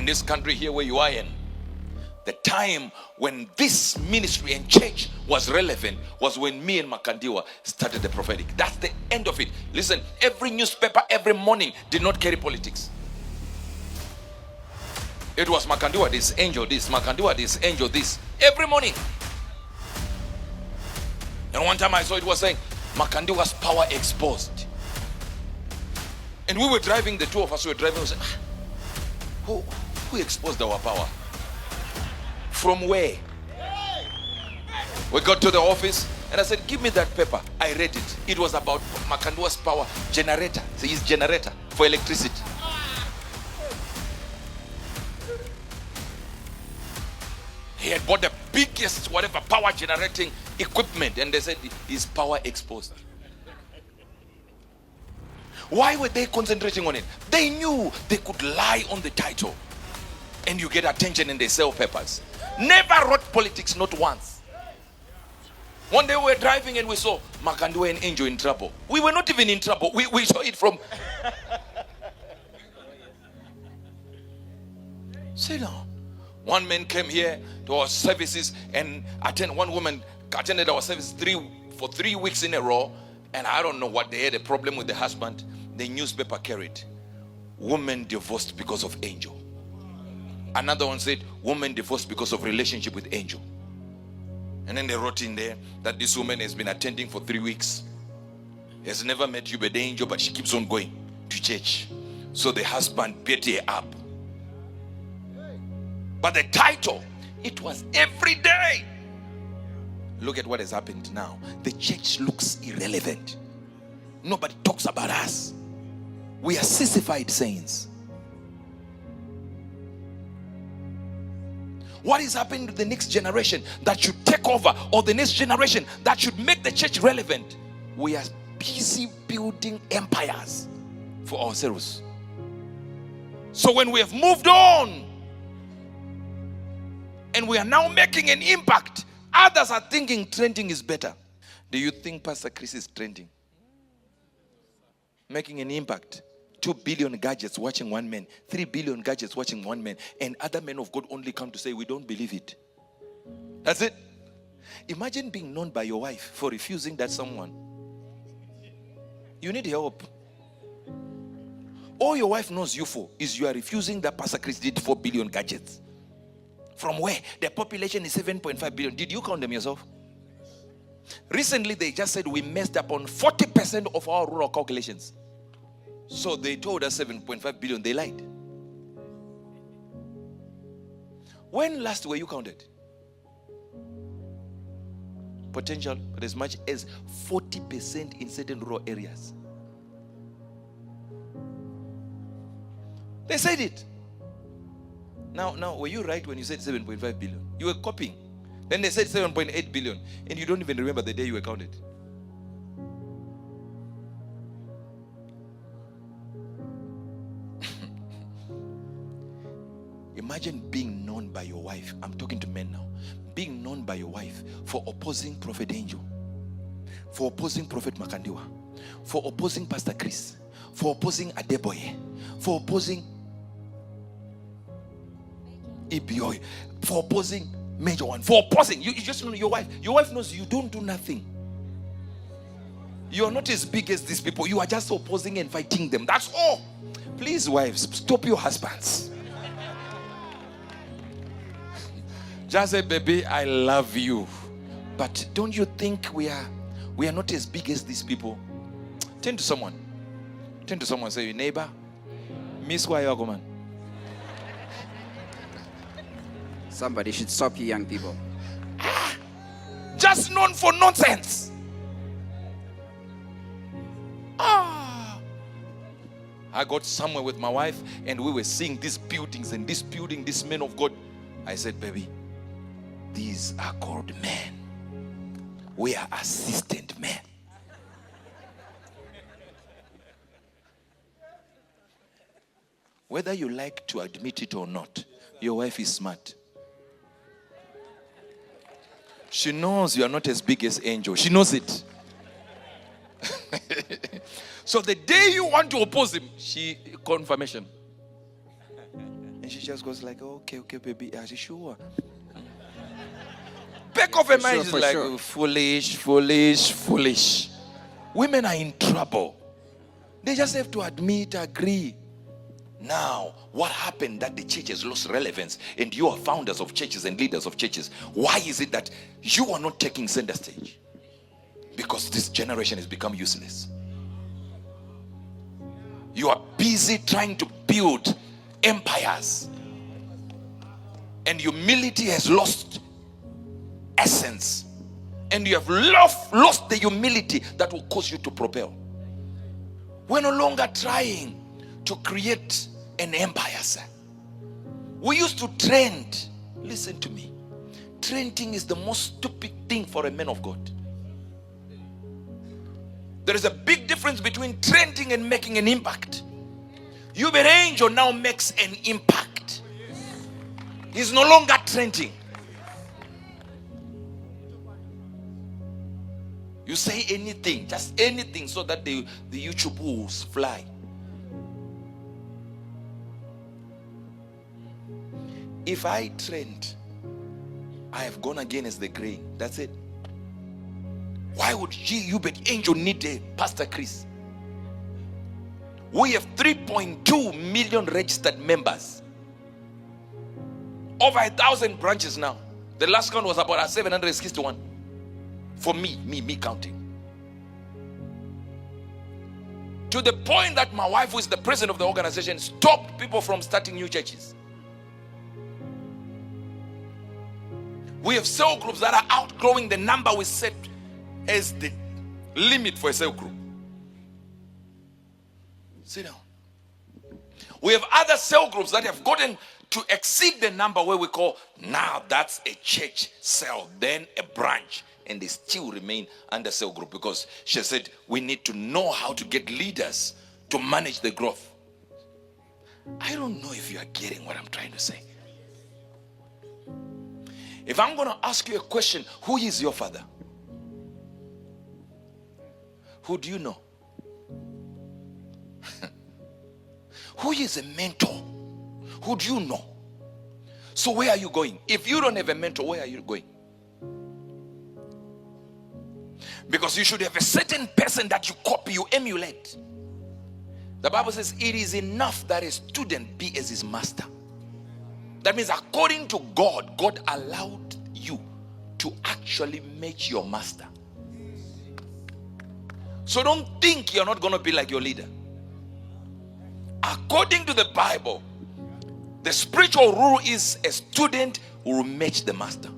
in this country here where you are in, the time when this ministry and church was relevant was when me and Makandiwa started the prophetic. That's the end of it. Listen, every newspaper every morning did not carry politics. It was Makandiwa this, angel this, Makandiwa this, angel this, every morning. And one time I saw it was saying, Makandiwa's power exposed. And we were driving, the two of us were driving, we said, who exposed our power? From where? We got to the office and I said, give me that paper. I read it. It was about Makandiwa's power generator. So he's generator for electricity. He had bought the biggest whatever power generating equipment, and they said his power exposed. Why were they concentrating on it? They knew they could lie on the title and you get attention and they sell papers. Never wrote politics, not once. One day we were driving and we saw Makandiwa and Angel in trouble. We were not even in trouble. We saw it from... Sit down. One man came here to our services and one woman attended our service for 3 weeks in a row, and I don't know what, they had a problem with the husband. The newspaper carried, woman divorced because of Angel. Another one said, woman divorced because of relationship with Angel. And then they wrote in there that this woman has been attending for 3 weeks, has never met Uebert Angel, but she keeps on going to church. So the husband beat her up. But the title, it was every day. Look at what has happened now. The church looks irrelevant. Nobody talks about us. We are sissified saints. What is happening to the next generation that should take over, or the next generation that should make the church relevant? We are busy building empires for ourselves. So when we have moved on and we are now making an impact, others are thinking trending is better. Do you think Pastor Chris is trending? Making an impact. 2 billion gadgets watching one man, 3 billion gadgets watching one man, and other men of God only come to say, we don't believe it. That's it. Imagine being known by your wife for refusing that someone. You need help. All your wife knows you for is you are refusing that Pastor Chris did 4 billion gadgets. From where? The population is 7.5 billion. Did you count them yourself? Recently, they just said we messed up on 40% of our rural calculations. So they told us 7.5 billion. They lied. When last were you counted? Potential, but as much as 40% in certain rural areas. They said it. Now, were you right when you said 7.5 billion? You were copying. Then they said 7.8 billion, and you don't even remember the day you were counted. Imagine being known by your wife. I'm talking to men now. Being known by your wife for opposing Prophet Angel, for opposing Prophet Makandiwa, for opposing Pastor Chris, for opposing Adeboye, for opposing EBOY, for opposing Major One, for opposing. You just know your wife. Your wife knows you don't do nothing. You are not as big as these people. You are just opposing and fighting them. That's all. Please, wives, stop your husbands. Just say, baby, I love you. But don't you think we are not as big as these people? Turn to someone. Turn to someone. Say, neighbor, miss why you man. Somebody should stop you young people. Just known for nonsense. I got somewhere with my wife and we were seeing these buildings and this building, this men of God. I said, baby, these are called men. We are assistant men. Whether you like to admit it or not, your wife is smart. She knows you are not as big as Angel. She knows it. So the day you want to oppose him, she confirmation. And she just goes like, okay, baby. I said, sure. Back of her mind is like, oh, foolish. Women are in trouble. They just have to admit, agree. Now, what happened that the church has lost relevance and you are founders of churches and leaders of churches? Why is it that you are not taking center stage? Because this generation has become useless. You are busy trying to build empires. And humility has lost essence. And you have lost the humility that will cause you to propel. We're no longer trying to create an empire, sir. We used to trend. Listen to me. Trending is the most stupid thing for a man of God. There is a big difference between trending and making an impact. Uebert now makes an impact. He's no longer trending. You say anything, just anything, so that the YouTube will fly. If I trend, I have gone against the grain. That's it. Why would Uebert Angel need a Pastor Chris? We have 3.2 million registered members. Over 1,000 branches now. The last count was about 761. For me counting. To the point that my wife, who is the president of the organization, stopped people from starting new churches. We have cell groups that are outgrowing the number we set as the limit for a cell group. Sit down. We have other cell groups that have gotten to exceed the number where we call, now that's a church cell, then a branch. And they still remain under cell group because she said we need to know how to get leaders to manage the growth. I don't know if you are getting what I'm trying to say. If I'm going to ask you a question, who is your father? Who do you know? Who is a mentor? Who do you know? So where are you going? If you don't have a mentor, where are you going? Because you should have a certain person that you copy, you emulate. The Bible says it is enough that a student be as his master. That means according to God, God allowed you to actually make your master. So don't think you're not going to be like your leader. According to the Bible, the spiritual rule is a student will match the master.